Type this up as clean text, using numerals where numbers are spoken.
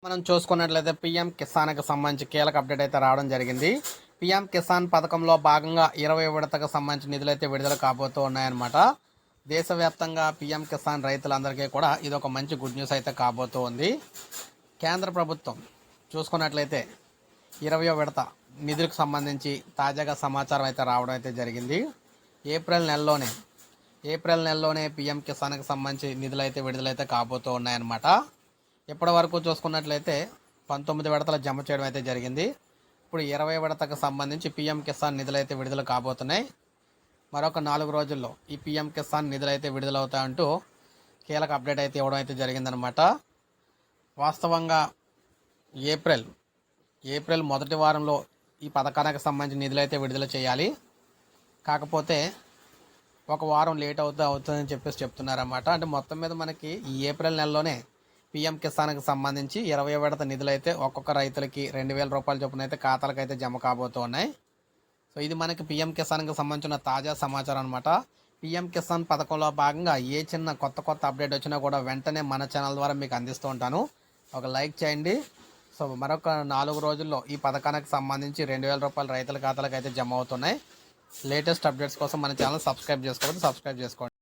మనం చూసుకున్నట్లయితే పీఎం కిసాన్కి సంబంధించి కీలక అప్డేట్ అయితే రావడం జరిగింది. పీఎం కిసాన్ పథకంలో భాగంగా 20 విడతకు సంబంధించి నిధులు అయితే విడుదల కాబోతూ ఉన్నాయన్నమాట. దేశవ్యాప్తంగా పీఎం కిసాన్ రైతులందరికీ కూడా ఇది ఒక మంచి గుడ్ న్యూస్ అయితే కాబోతూ ఉంది. కేంద్ర ప్రభుత్వం చూసుకున్నట్లయితే 20వ విడత నిధులకు సంబంధించి తాజాగా సమాచారం అయితే రావడం అయితే జరిగింది. ఏప్రిల్ నెలలోనే పీఎం కిసాన్కి సంబంధించి నిధులు అయితే విడుదలైతే కాబోతూ ఉన్నాయన్నమాట. ఇప్పటి వరకు చూసుకున్నట్లయితే 19 విడతలు జమ చేయడం అయితే జరిగింది. ఇప్పుడు 20 విడతకు సంబంధించి పీఎం కిసాన్ నిధులు అయితే విడుదల కాబోతున్నాయి. మరొక 4 రోజుల్లో ఈ పీఎం కిసాన్ నిధులు అయితే విడుదలవుతాయంటూ కీలక అప్డేట్ అయితే ఇవ్వడం అయితే జరిగిందనమాట. వాస్తవంగా ఏప్రిల్ మొదటి వారంలో ఈ పథకానికి సంబంధించిన నిధులు అయితే విడుదల చేయాలి. కాకపోతే ఒక వారం లేట్ అవుతుందని చెప్తున్నారన్నమాట. అంటే మొత్తం మీద మనకి ఈ ఏప్రిల్ నెలలోనే పీఎం కిసాన్కి సంబంధించి 20 విడత నిధులు అయితే ఒక్కొక్క రైతులకి 2,000 రూపాయల చొప్పున అయితే ఖాతాలకు అయితే జమ కాబోతూ ఉన్నాయి. సో ఇది మనకి పీఎం కిసాన్కి సంబంధించిన తాజా సమాచారం అనమాట. పీఎం కిసాన్ పథకంలో భాగంగా ఏ చిన్న కొత్త అప్డేట్ వచ్చినా కూడా వెంటనే మన ఛానల్ ద్వారా మీకు అందిస్తూ ఉంటాను. ఒక లైక్ చేయండి. సో మరొక 4 రోజుల్లో ఈ పథకానికి సంబంధించి 2,000 రూపాయలు రైతుల ఖాతాలకు అయితే జమ అవుతున్నాయి. లేటెస్ట్ అప్డేట్స్ కోసం మన ఛానల్ సబ్స్క్రైబ్ చేసుకోండి.